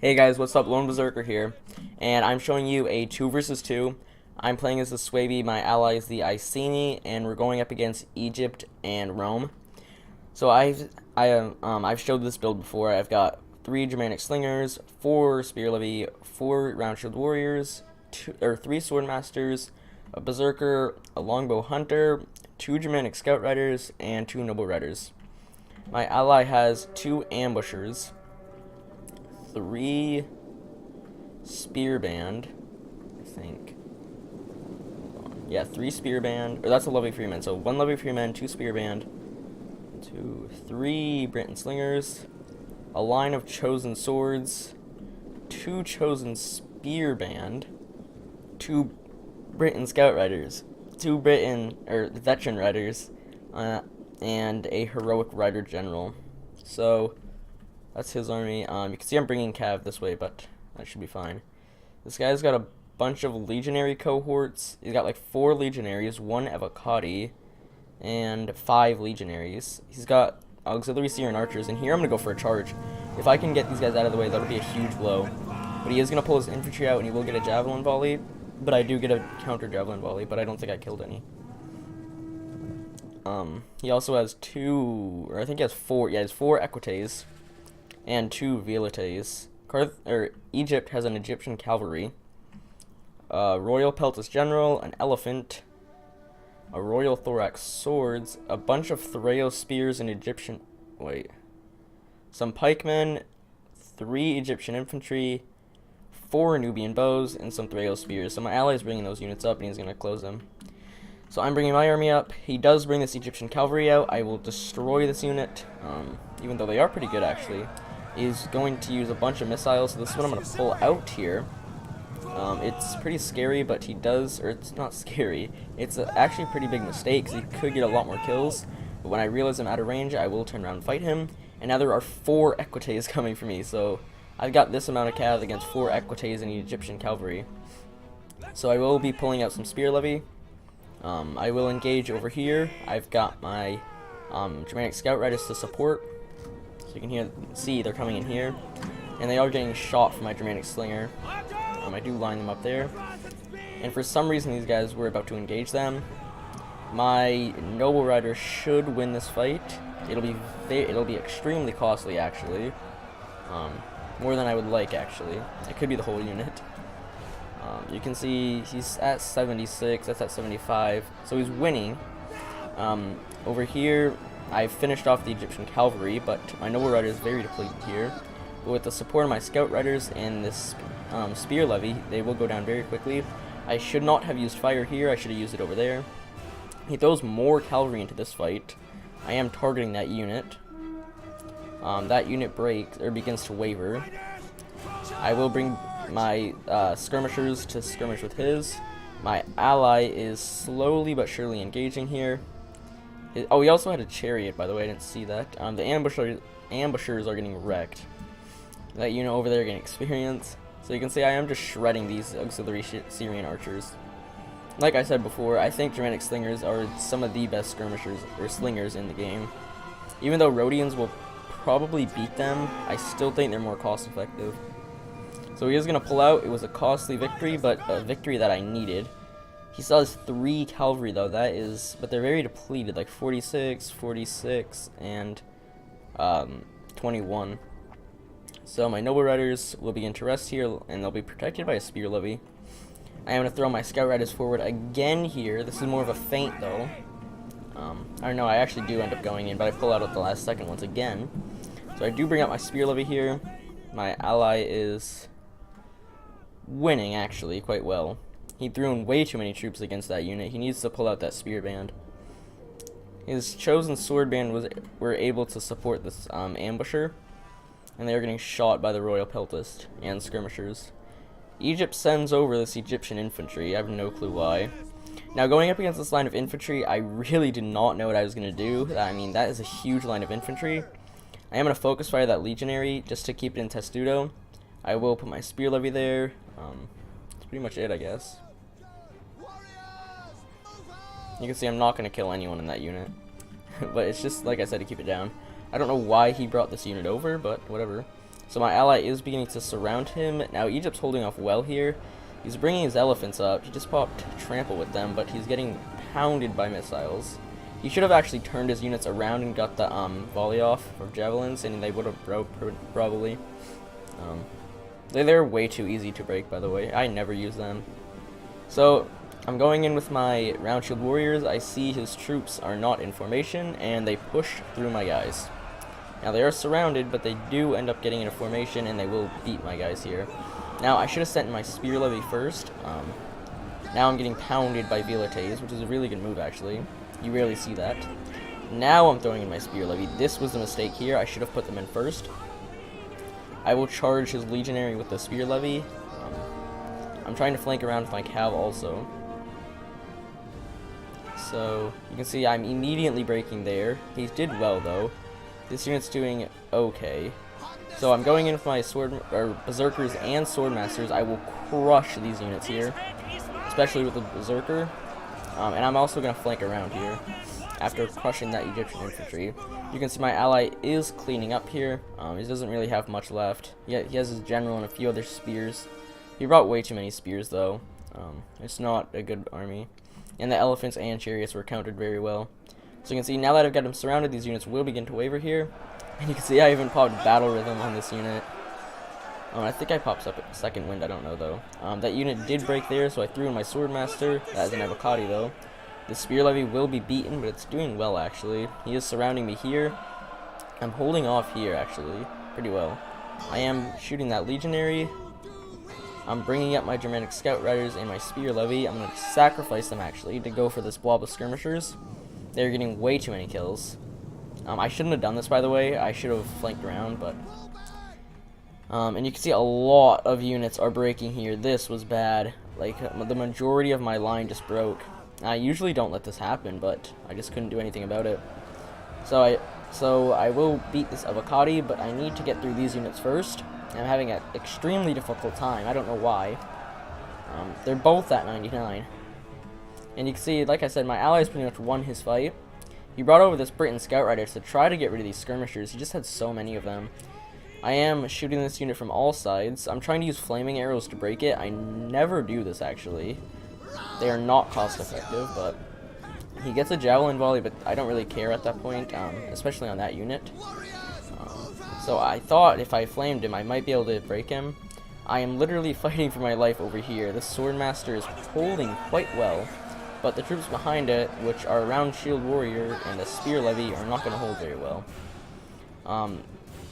Hey guys, what's up? Lone Berserker here, and I'm showing you a 2 versus 2. I'm playing as the Suebi, my ally is the Iceni, and we're going up against Egypt and Rome. So I've showed this build before. I've got 3 Germanic Slingers, 4 Spear Levy, 4 Round Shield Warriors, 3 Sword Masters, a Berserker, a Longbow Hunter, 2 Germanic Scout Riders, and 2 Noble Riders. My ally has 2 Ambushers, 3 Spear Band, I think. Yeah, 3 Spear Band, or that's a Levy Freeman. So 1 Levy Freeman, 2 Spear Band, 3 Britain Slingers, a line of Chosen Swords, 2 Chosen Spear Band, 2 Britain Scout Riders, 2 Veteran Riders, and a Heroic Rider General. So that's his army. You can see I'm bringing Cav this way, but that should be fine. This guy's got a bunch of Legionary cohorts. He's got like 4 Legionaries, 1 Evocati, and 5 Legionaries. He's got Auxiliary Syrian Archers, and here I'm going to go for a charge. If I can get these guys out of the way, that'll be a huge blow. But he is going to pull his infantry out, and he will get a Javelin Volley. But I do get a counter Javelin Volley, but I don't think I killed any. He also has 2, or I think he has 4, yeah, he has 4 Equites and 2 Velites. Egypt has an Egyptian cavalry, a Royal Peltas General, an Elephant, a Royal Thorax Swords, a bunch of Threo Spears and some Pikemen, 3 Egyptian Infantry, 4 Nubian Bows, and some Threo Spears. So my ally is bringing those units up, and he's going to close them. So I'm bringing my army up. He does bring this Egyptian cavalry out. I will destroy this unit, even though they are pretty good, actually. He's going to use a bunch of missiles, so this is what I'm going to pull out here. It's pretty scary, but he does, or it's not scary. It's actually a pretty big mistake, because he could get a lot more kills. But when I realize I'm out of range, I will turn around and fight him. And now there are 4 Equites coming for me, so I've got this amount of cav against 4 Equites and Egyptian cavalry. So I will be pulling out some Spear Levy. I will engage over here. I've got my Germanic Scout Riders to support. So you can see they're coming in here. And they are getting shot from my Germanic Slinger. I do line them up there. And for some reason these guys were about to engage them. My Noble Rider should win this fight. It'll be extremely costly, actually. More than I would like, actually. It could be the whole unit. You can see he's at 76, that's at 75, so he's winning. Over here, I finished off the Egyptian cavalry, but my Noble Rider is very depleted here. But with the support of my Scout Riders and this Spear Levy, they will go down very quickly. I should not have used fire here, I should have used it over there. He throws more cavalry into this fight. I am targeting that unit. That unit begins to waver. I will bring my skirmishers to skirmish with his. My ally is slowly but surely engaging here. He also had a chariot, by the way, I didn't see that. The ambushers are getting wrecked. That unit over there getting experience. So you can see I am just shredding these Auxiliary Syrian Archers. Like I said before, I think Germanic Slingers are some of the best skirmishers or slingers in the game. Even though Rhodians will probably beat them, I still think they're more cost effective. So he is going to pull out. It was a costly victory, but a victory that I needed. He still has 3 cavalry, though. But they're very depleted, like 46, 46, and 21. So my Noble Riders will begin to rest here, and they'll be protected by a Spear Levy. I am going to throw my Scout Riders forward again here. This is more of a feint, though. I don't know, I actually do end up going in, but I pull out at the last second once again. So I do bring out my Spear Levy here. My ally is winning, actually, quite well. He threw in way too many troops against that unit. He needs to pull out that Spear Band. His Chosen Sword Band were able to support this ambusher, and they are getting shot by the Royal Peltast and skirmishers. Egypt sends over this Egyptian infantry. I have no clue why. Now, going up against this line of infantry, I really did not know what I was going to do. I mean, that is a huge line of infantry. I am going to focus fire that Legionary just to keep it in Testudo. I will put my Spear Levy there. That's pretty much it, I guess. You can see I'm not going to kill anyone in that unit. But it's just, like I said, to keep it down. I don't know why he brought this unit over, but whatever. So my ally is beginning to surround him. Now Egypt's holding off well here. He's bringing his elephants up. He just popped trample with them, but he's getting pounded by missiles. He should have actually turned his units around and got the volley off of javelins, and they would have broke probably. They're way too easy to break, by the way. I never use them. So I'm going in with my round shield warriors. I see his troops are not in formation, and they push through my guys. Now they are surrounded, but they do end up getting into formation, and they will beat my guys here. Now I should have sent in my spear levy first. Now I'm getting pounded by Velites, which is a really good move actually. You rarely see that. Now I'm throwing in my spear levy. This was the mistake here. I should have put them in first. I will charge his legionary with the spear levy. I'm trying to flank around with my cav also. So you can see I'm immediately breaking there. He did well though. This unit's doing okay. So I'm going in with my berserkers and swordmasters. I will crush these units here, especially with the berserker. And I'm also going to flank around here after crushing that Egyptian infantry. You can see my ally is cleaning up here. He doesn't really have much left. He has his general and a few other spears. He brought way too many spears though. It's not a good army. And the elephants and chariots were countered very well. So you can see now that I've got him surrounded, these units will begin to waver here. And you can see I even popped battle rhythm on this unit. I think I popped up second wind, I don't know though. That unit did break there, so I threw in my swordmaster. That is an avocado though. The spear levy will be beaten, but it's doing well actually. He is surrounding me here. I'm holding off here actually pretty well. I am shooting that legionary. I'm bringing up my Germanic scout riders and my spear levy. I'm going to sacrifice them actually to go for this blob of skirmishers. They're getting way too many kills. I shouldn't have done this, by the way. I should have flanked around, but... and you can see a lot of units are breaking here. This was bad. Like, the majority of my line just broke. I usually don't let this happen, but I just couldn't do anything about it. So I will beat this avocado, but I need to get through these units first. I'm having an extremely difficult time. I don't know why. They're both at 99. And you can see, like I said, my allies pretty much won his fight. He brought over this Britain scout riders to try to get rid of these skirmishers. He just had so many of them. I am shooting this unit from all sides. I'm trying to use flaming arrows to break it. I never do this, actually. They are not cost effective, but he gets a javelin volley, but I don't really care at that point, especially on that unit. So I thought if I flamed him, I might be able to break him. I am literally fighting for my life over here. The swordmaster is holding quite well, but the troops behind it, which are round shield warrior and a spear levy, are not going to hold very well.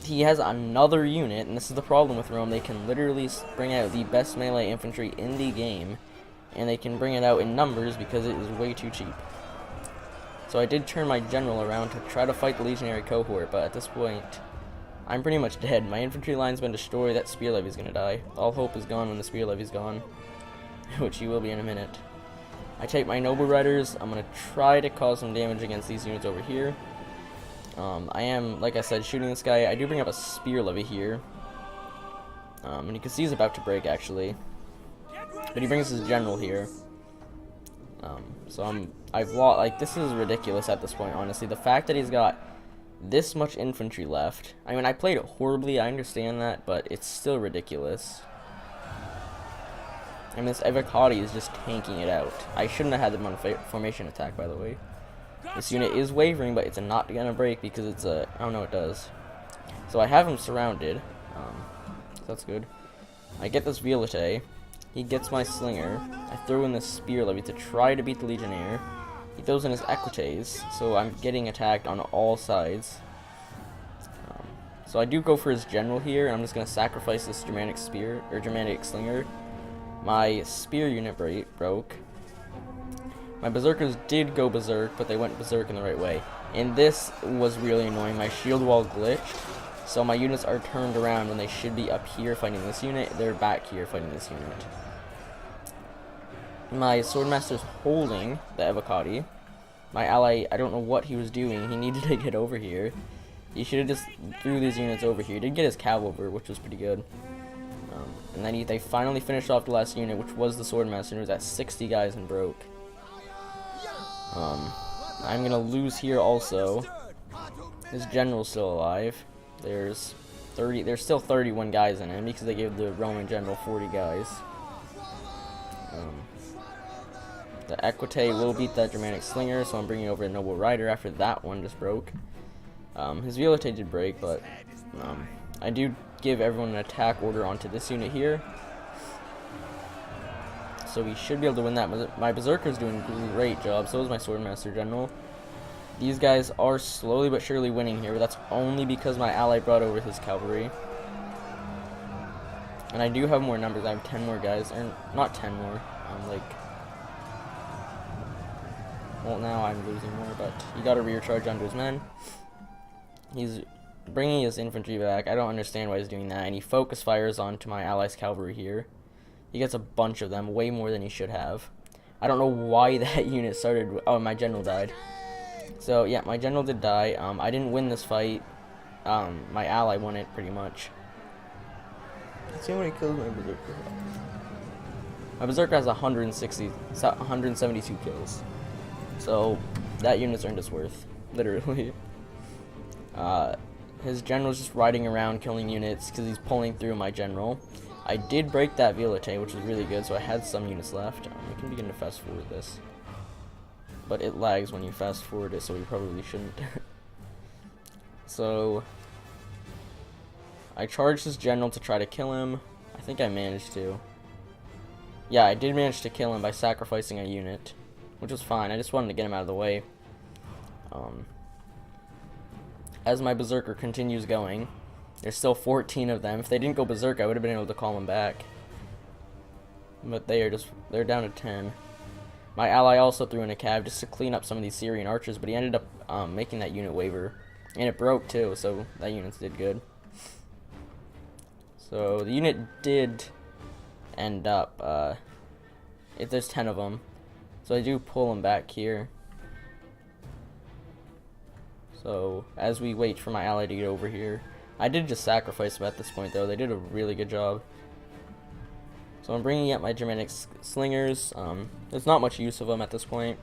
He has another unit, and this is the problem with Rome. They can literally bring out the best melee infantry in the game, and they can bring it out in numbers because it is way too cheap. So I did turn my general around to try to fight the legionary cohort, but at this point, I'm pretty much dead. My infantry line's been destroyed. That spear levy's gonna die. All hope is gone when the spear levy's gone, which he will be in a minute. I take my noble riders. I'm gonna try to cause some damage against these units over here. I am, like I said, shooting this guy. I do bring up a spear levy here, and you can see he's about to break actually, but he brings his general here. So I've lost. Like, this is ridiculous at this point, honestly. The fact that he's got this much infantry left. I mean, I played it horribly, I understand that, but it's still ridiculous. And this avocado is just tanking it out. I shouldn't have had them on formation attack, by the way. This unit is wavering, but it's not gonna break because it's a... I don't know what it does. So I have him surrounded. So that's good. I get this Violete. He gets my slinger. I throw in this spear levy to try to beat the legionnaire. He throws in his equites, so I'm getting attacked on all sides. So I do go for his general here, and I'm just going to sacrifice this Germanic spear, or Germanic slinger. My spear unit broke. My berserkers did go berserk, but they went berserk in the right way. And this was really annoying. My shield wall glitched, so my units are turned around when they should be up here fighting this unit. They're back here fighting this unit. My swordmaster's holding the avocado. My ally, I don't know what he was doing. He needed to get over here. He should have just threw these units over here. He did get his cav over, which was pretty good. And then they finally finished off the last unit, which was the swordmaster. It was at 60 guys and broke. I'm gonna lose here also. His general's still alive. There's 30. There's still 31 guys in it because they gave the Roman general 40 guys. The Equite will beat that Germanic Slinger, so I'm bringing over a Noble Rider after that one just broke. His Violite did break, but I do give everyone an attack order onto this unit here. So we should be able to win that. My Berserker's doing a great job, so is my Swordmaster General. These guys are slowly but surely winning here, but that's only because my ally brought over his cavalry. And I do have more numbers. I have 10 more guys, or not 10 more. Well, now I'm losing more, but he got a rear charge onto his men. He's bringing his infantry back. I don't understand why he's doing that, and he focus fires onto my allies' cavalry here. He gets a bunch of them, way more than he should have. I don't know why that unit started. Oh, my general died. So yeah, my general did die. I didn't win this fight. My ally won it pretty much. Let's see how many kills my Berserker has. My Berserker has 172 kills. So that unit's earned its worth, literally. His general's just riding around killing units because he's pulling through my general. I did break that Violite, which was really good, so I had some units left. We can begin to fast forward this. But it lags when you fast forward it, so we probably shouldn't. So I charged his general to try to kill him. I think I managed to. Yeah, I did manage to kill him by sacrificing a unit, which was fine. I just wanted to get him out of the way. As my Berserker continues going, there's still 14 of them. If they didn't go Berserk, I would have been able to call them back. But they're down to 10. My ally also threw in a cav just to clean up some of these Syrian archers, but he ended up making that unit waver. And it broke too, so that unit did good. So the unit did end up, if there's 10 of them. So I do pull them back here. So as we wait for my ally to get over here, I did just sacrifice them at this point though. They did a really good job. So I'm bringing up my Germanic Slingers. There's not much use of them at this point.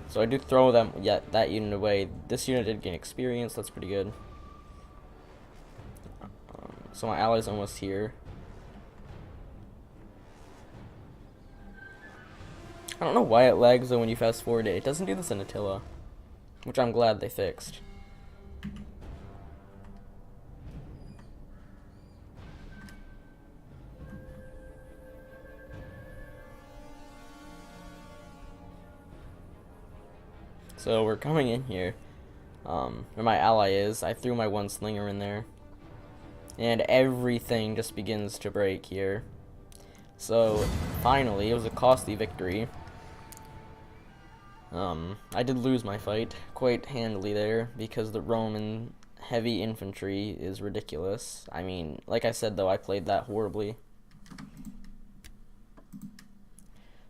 So I do throw that unit away. This unit did gain experience. That's pretty good. So my ally's almost here. I don't know why it lags though when you fast forward it. It doesn't do this in Attila, which I'm glad they fixed. So we're coming in here, where my ally is. I threw my one slinger in there, and everything just begins to break here. So finally, it was a costly victory. I did lose my fight quite handily there because the Roman heavy infantry is ridiculous. I mean, like I said though, I played that horribly.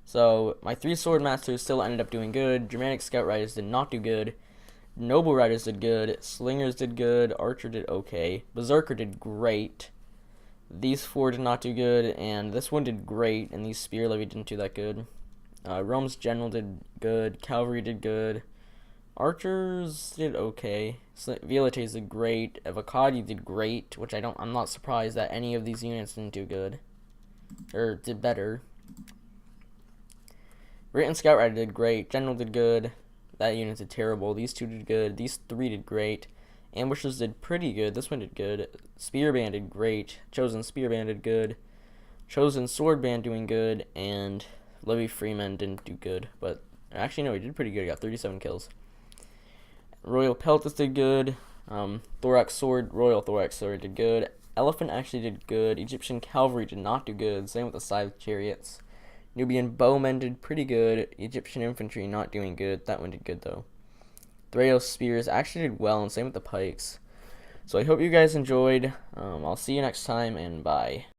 So my 3 Swordmasters still ended up doing good. Germanic Scout Riders did not do good. Noble Riders did good. Slingers did good. Archer did okay. Berserker did great. These 4 did not do good, and this one did great, and these Spear Levy didn't do that good. Rome's General did good. Cavalry did good. Archers did okay. Violetes did great. Evocati did great, which I'm not surprised that any of these units didn't do good. Or did better. Britain Scout Rider did great. General did good. That unit did terrible. These 2 did good. These 3 did great. Ambushers did pretty good. This one did good. Spearband did great. Chosen Spearband did good. Chosen Swordband doing good. And Levy Freeman didn't do good. But actually, no, he did pretty good. He got 37 kills. Royal Peltas did good. Royal Thorax Sword did good. Elephant actually did good. Egyptian Cavalry did not do good. Same with the Scythe Chariots. Nubian Bowmen did pretty good. Egyptian Infantry not doing good. That one did good though. Thraeos Spears actually did well, and same with the Pikes. So I hope you guys enjoyed. I'll see you next time, and bye.